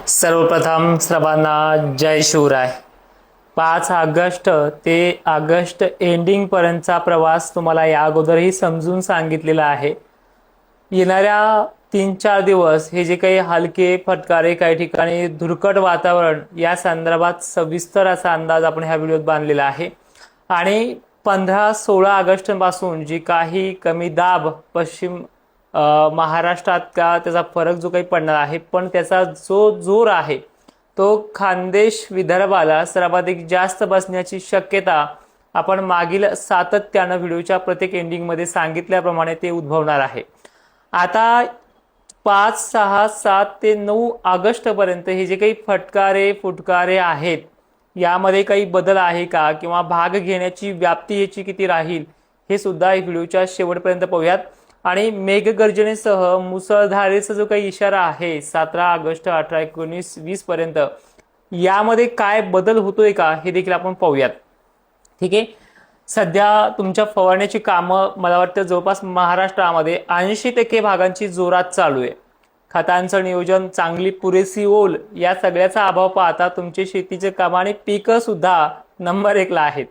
सर्वप्रथम सर्वांना जय शिवराय। 5 ऑगस्ट ते ऑगस्ट एंडिंग पर्यंतचा प्रवास तुम्हाला या अगोदरही समजून सांगितलेला आहे। येणाऱ्या 3-4 दिवस हे जे काही हलके फटकारे, काही ठिकाणी धुरकट वातावरण, या संदर्भात सविस्तर असा अंदाज आपण ह्या व्हिडिओत बांधलेला आहे। आणि 15-16 ऑगस्ट पासून जी काही कमी दाब पश्चिम महाराष्ट्रात का त्याचा फरक जो काही पडणार आहे, पण त्याचा जो जोर आहे तो खानदेश विदर्भाला सर्वाधिक जास्त बसण्याची शक्यता आपण मागील सातत्याने व्हिडिओच्या प्रत्येक एंडिंग मध्ये सांगितल्याप्रमाणे ते उद्भवणार आहे। आता 5, 6, 7 ते 9 ऑगस्ट पर्यंत हे जे काही फटकारे फुटकारे आहेत, यामध्ये काही बदल आहे का, किंवा भाग घेण्याची व्याप्ती याची किती राहील, हे सुद्धा व्हिडिओच्या शेवटपर्यंत पाहूयात। आणि मेघगर्जनेसह मुसळधारेचा जो काही इशारा आहे 17 ऑगस्ट, 18, 19, 20 पर्यंत, यामध्ये काय बदल होतोय का हे देखील आपण पाहूयात। ठीक आहे, सध्या तुमच्या फवारण्याची कामं मला वाटतं जवळपास महाराष्ट्रामध्ये 80% भागांची जोरात चालू आहे। खतांचं नियोजन, चांगली पुरेशी ओल, या सगळ्याचा अभाव पाहता तुमचे शेतीचे काम आणि पिकं सुद्धा नंबर 1 ला आहेत।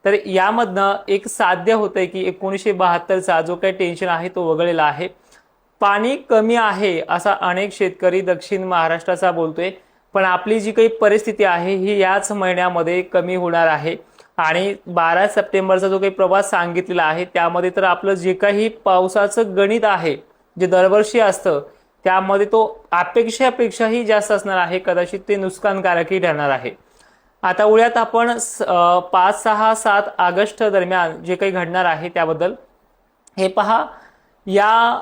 तर यामधनं एक साध्य होतंय की 1972चा जो काही टेन्शन आहे तो वगळलेला आहे। पाणी कमी आहे असा अनेक शेतकरी दक्षिण महाराष्ट्राचा बोलतोय, पण आपली जी काही परिस्थिती आहे ही याच महिन्यामध्ये कमी होणार आहे। आणि 12 सप्टेंबरचा जो काही प्रवास सांगितलेला आहे त्यामध्ये तर आपलं जे काही पावसाचं गणित आहे, जे दरवर्षी असतं, त्यामध्ये तो अपेक्षापेक्षाही जास्त असणार आहे। कदाचित ते नुकसानकारकही ठरणार आहे। आता उद्यात आपण 5, 6, 7 ऑगस्ट दरम्यान जे काही घडणार आहे त्याबद्दल हे पहा। या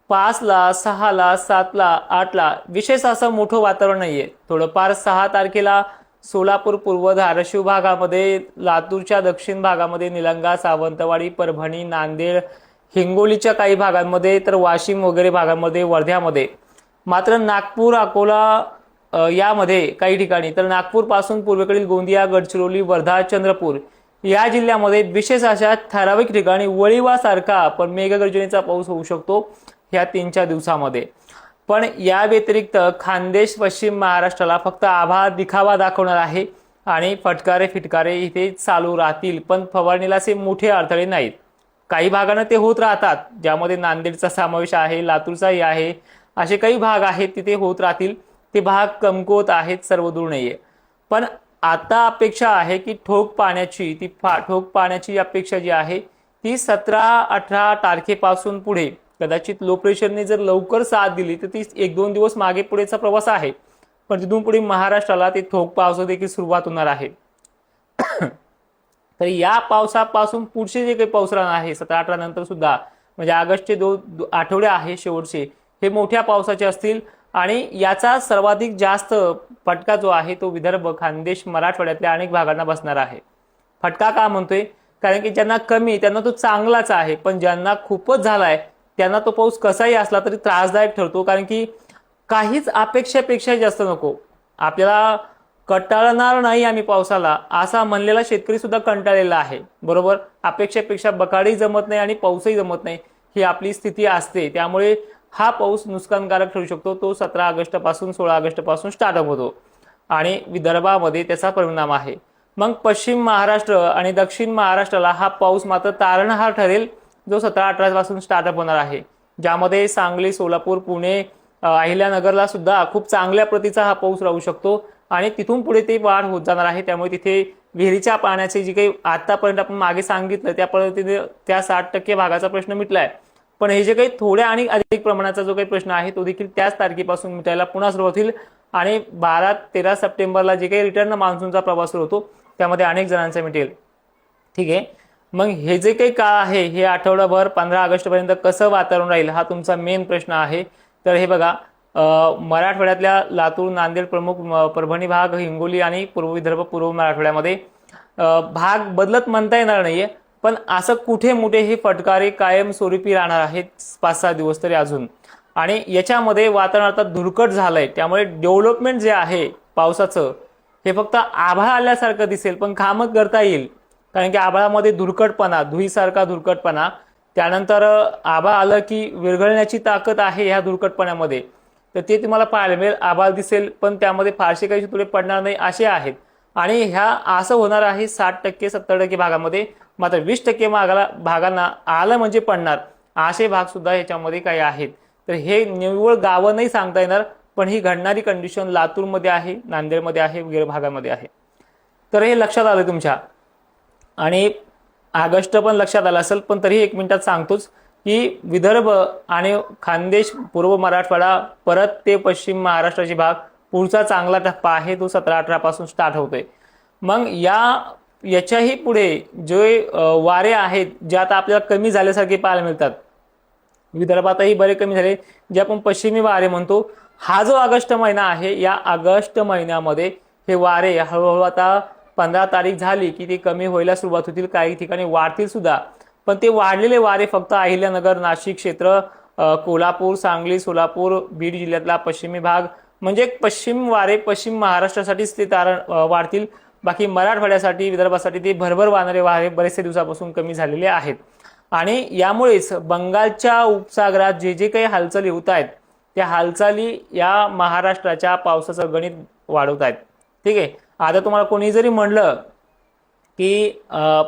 5 ला, 6 ला, 7 ला, 8 ला विशेष असं मोठं वातावरण नाहीये। थोडंफार 6 तारखेला सोलापूर पूर्व धाराशिव भागामध्ये, लातूरच्या दक्षिण भागामध्ये, निलंगा, सावंतवाडी, परभणी, नांदेड, हिंगोलीच्या काही भागांमध्ये, तर वाशिम वगैरे भागांमध्ये, वर्ध्यामध्ये, मात्र नागपूर, अकोला यामध्ये काही ठिकाणी, तर नागपूर पासून पूर्वेकडील गोंदिया, गडचिरोली, वर्धा, चंद्रपूर या जिल्ह्यामध्ये विशेष अशा ठराविक ठिकाणी वळिवासारखा पण मेघगर्जनेचा पाऊस होऊ शकतो ह्या 3-4 दिवसामध्ये। पण या व्यतिरिक्त खानदेश पश्चिम महाराष्ट्राला फक्त आभाळ दिखावा दाखवणार आहे आणि फटकारे फिटकारे इथे चालू राहतील, पण फवारणीला असे मोठे अडथळे नाहीत। काही भागांना ते होत राहतात, ज्यामध्ये नांदेडचा समावेश आहे, लातूरचाही आहे, असे काही भाग आहेत तिथे होत राहतील। ते भाग कमकुवत आहेत, सर्वदूर नाहीये। पण आता अपेक्षा आहे की ठोक पाण्याची अपेक्षा जी आहे ती 17-18 तारखेपासून पुढे, कदाचित लो प्रेशरने जर लवकर साथ दिली तर ती 1-2 दिवस मागे पुढेचा प्रवास आहे, पण तिथून पुढे महाराष्ट्राला ते ठोक पावसाची देखील सुरुवात होणार आहे। तर या पावसापासून पुढचे जे काही पाऊस राहणार आहे 17-18 नंतर सुद्धा, म्हणजे ऑगस्टचे 2 आठवडे आहे शेवटचे, हे मोठ्या पावसाचे असतील। आणि याचा सर्वाधिक जास्त फटका जो आहे तो विदर्भ, खानदेश, मराठवाड्यातल्या अनेक भागांना बसणार आहे। फटका का म्हणतोय, कारण की ज्यांना कमी त्यांना तो चांगलाच आहे, पण ज्यांना खूपच झालाय त्यांना तो पाऊस कसाही असला तरी त्रासदायक ठरतो। कारण की काहीच अपेक्षेपेक्षा जास्त नको, आपल्याला कंटाळणार नाही आम्ही पावसाला असा म्हणलेला शेतकरी सुद्धा कंटाळलेला आहे, बरोबर। अपेक्षेपेक्षा बकाडी जमत नाही आणि पाऊसही जमत नाही, ही आपली स्थिती असते। त्यामुळे हा पाऊस नुकसानकारक ठरू शकतो। तो 17 ऑगस्ट पासून 16 ऑगस्ट पासून स्टार्टअप होतो आणि विदर्भामध्ये त्याचा परिणाम आहे। मग पश्चिम महाराष्ट्र आणि दक्षिण महाराष्ट्राला हा पाऊस मात्र तारणहार ठरेल, जो 17-18 पासून स्टार्टअप होणार आहे, ज्यामध्ये सांगली, सोलापूर, पुणे, अहिल्यानगरला सुद्धा खूप चांगल्या प्रतीचा हा पाऊस राहू शकतो आणि तिथून पुढे ते वाढ होत जाणार आहे। त्यामुळे तिथे विहिरीच्या पाण्याचे जे काही आतापर्यंत आपण मागे सांगितलं त्या पद्धतीने त्या 60% भागाचा प्रश्न मिटलाय, पण हे जे काही थोड्या आणि अधिक प्रमाणाचा जो काही प्रश्न आहे तो देखील त्याच तारखेपासून मिटायला पुन्हा सुरुवात होईल। आणि 12-13 सप्टेंबरला जे काही रिटर्न मान्सूनचा प्रवास सुरू होतो त्यामध्ये अनेक जणांचा मिटेल। ठीक आहे, मग हे जे काही काळ आहे हे आठवडाभर 15 ऑगस्ट पर्यंत कसं वातावरण राहील हा तुमचा मेन प्रश्न आहे। तर हे बघा, मराठवाड्यातल्या लातूर, नांदेड प्रमुख, परभणी भाग, हिंगोली आणि पूर्व विदर्भ, पूर्व मराठवाड्यामध्ये भाग बदलत म्हणता येणार नाहीये, पण असं कुठे मोठे हे फटकारे कायम स्वरूपी राहणार आहेत 5-6 दिवस तरी अजून। आणि याच्यामध्ये वातावरण आता धुरकट झालंय, त्यामुळे डेव्हलपमेंट जे आहे पावसाचं हे फक्त आभाळ आल्यासारखं दिसेल, पण कामं करता येईल। कारण की आभाळामध्ये धुरकटपणा, धुईसारखा धुरकटपणा, त्यानंतर आभाळ आलं की विरघळण्याची ताकद आहे ह्या धुरकटपणामध्ये। तर तर ते तुम्हाला पाहायला मिळेल. आभाळ दिसेल पण त्यामध्ये फारसे काही तुकडे पडणार नाही असे आहेत. आणि ह्या असं होणार आहे 60% 70% भागामध्ये. मात्र 20% भागांना आलं म्हणजे पडणार असे भाग सुद्धा ह्याच्यामध्ये काही आहेत. तर हे निव्वळ गावं नाही सांगता येणार, पण ही घडणारी कंडिशन लातूरमध्ये आहे, नांदेडमध्ये आहे, वगैरे भागामध्ये आहे. तर हे लक्षात आलं तुमच्या. आणि ऑगस्ट पण लक्षात आलं असेल, पण तरी 1 मिनिटात सांगतोच की विदर्भ आणि खानदेश, पूर्व मराठवाडा, परत ते पश्चिम महाराष्ट्राचे भाग, पुढचा चांगला टप्पा आहे तो 17-18 पासून स्टार्ट होतोय. मग याच्याही पुढे जे वारे आहेत जे आता आपल्याला कमी झाल्यासारखे पाहायला मिळतात, विदर्भातही बरे कमी झाले, जे आपण पश्चिमी वारे म्हणतो. हा जो ऑगस्ट महिना आहे, या ऑगस्ट महिन्यामध्ये हे वारे हळूहळू आता 15 तारीख झाली की ते कमी व्हायला सुरुवात होतील, काही ठिकाणी वाढतील सुद्धा. पण ते वाढलेले वारे फक्त अहिल्यानगर, नाशिक क्षेत्र, कोल्हापूर, सांगली, सोलापूर, बीड जिल्ह्यातला पश्चिमी भाग, म्हणजे पश्चिम वारे पश्चिम महाराष्ट्रासाठीच ते वाढतील. बाकी मराठवाड्यासाठी, विदर्भासाठी ते भरभर वाहणारे वारे बरेचसे दिवसापासून कमी झालेले आहेत. आणि यामुळेच बंगालच्या उपसागरात जे जे काही हालचाली होत आहेत, त्या हालचाली या महाराष्ट्राच्या पावसाचं गणित वाढवत आहेत. ठीक आहे. आता तुम्हाला कोणी जरी म्हणलं की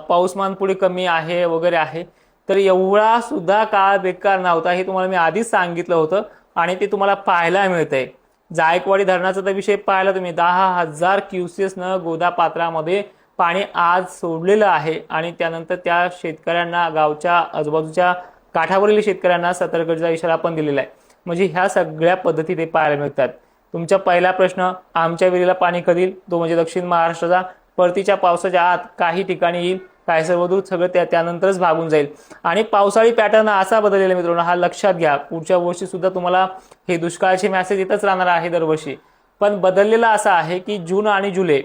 पाऊसमान पुढे कमी आहे वगैरे आहे, तर एवढा सुद्धा काळ बेकार नव्हता, हे तुम्हाला मी आधीच सांगितलं होतं. आणि ते तुम्हाला पाहायला मिळतंय. जायकवाडी धरणाचा तर विषय पाहिला तुम्ही, 10,000 क्युसेसनं गोदापात्रामध्ये पाणी आज सोडलेलं आहे. आणि त्यानंतर त्या शेतकऱ्यांना, गावच्या आजूबाजूच्या काठावरील शेतकऱ्यांना सतर्कतेचा इशारा पण दिलेला आहे. म्हणजे ह्या सगळ्या पद्धती ते पाहायला मिळतात. तुमचा पहिला प्रश्न, आमच्या विहिरीला पाणी कधी येईल, तो म्हणजे दक्षिण महाराष्ट्राचा. परतीच्या पावसाच्या आत काही ठिकाणी येईल, काय सर्वदूर सगळं त्यानंतरच भागून जाईल. आणि पावसाळी पॅटर्न असा बदललेला मित्रांनो, हा लक्षात घ्या. पुढच्या वर्षी सुद्धा तुम्हाला हे दुष्काळाचे मेसेज येतच राहणार आहे दरवर्षी, पण बदललेला असा आहे की जून आणि जुलै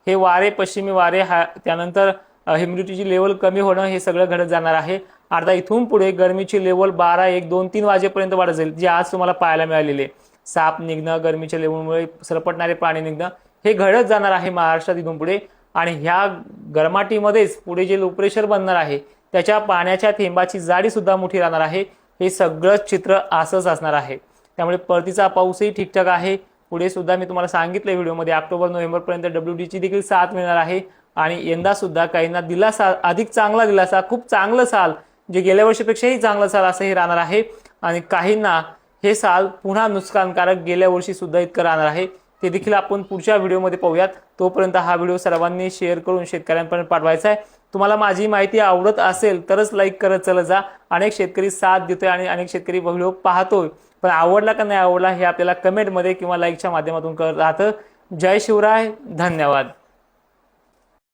हे वारे, पश्चिमी वारे, त्यानंतर ह्युमिडिटीची लेवल कमी होणं, हे सगळं घडत जाणार आहे. आता इथून पुढे गरमीची लेवल 12, 1, 2, 3 वाजेपर्यंत वाढत जाईल, जे आज तुम्हाला पाहायला मिळालेले. साप निघणं, गरमीच्या लेवलमुळे सरपटणारे प्राणी निघणं, हे घडत जाणार आहे महाराष्ट्रात इथून पुढे. आणि ह्या गरमाटीमध्येच पुढे जे लो प्रेशर बनणार आहे, त्याच्या पाण्याच्या थेंबाची जाडी सुद्धा मोठी राहणार आहे. हे सगळं चित्र असंच असणार आहे. त्यामुळे परतीचा पाऊसही ठीकठाक आहे. पुढे सुद्धा मी तुम्हाला सांगितलं व्हिडिओमध्ये, ऑक्टोबर नोव्हेंबरपर्यंत WDची देखील साथ मिळणार आहे. आणि यंदा सुद्धा काहींना दिलासा, अधिक चांगला दिलासा, खूप चांगलं साल, जे गेल्या वर्षीपेक्षाही चांगलं साल असं हे राहणार आहे. आणि काहींना हे साल पुन्हा नुकसानकारक गेल्या वर्षी सुद्धा इतकं राहणार आहे. ते देखील आपण पुढच्या व्हिडिओमध्ये पाहूयात. तोपर्यंत हा व्हिडिओ सर्वांनी शेअर करून शेतकऱ्यांपर्यंत पाठवायचा आहे. तुम्हाला माझी माहिती आवडत असेल तरच लाईक करत चला जा. अनेक शेतकरी साथ देतोय आणि अनेक शेतकरी व्हिडिओ पाहतोय, पण आवडला का नाही आवडला हे आपल्याला कमेंटमध्ये किंवा लाईकच्या माध्यमातून कळत राहतं. जय शिवराय, धन्यवाद.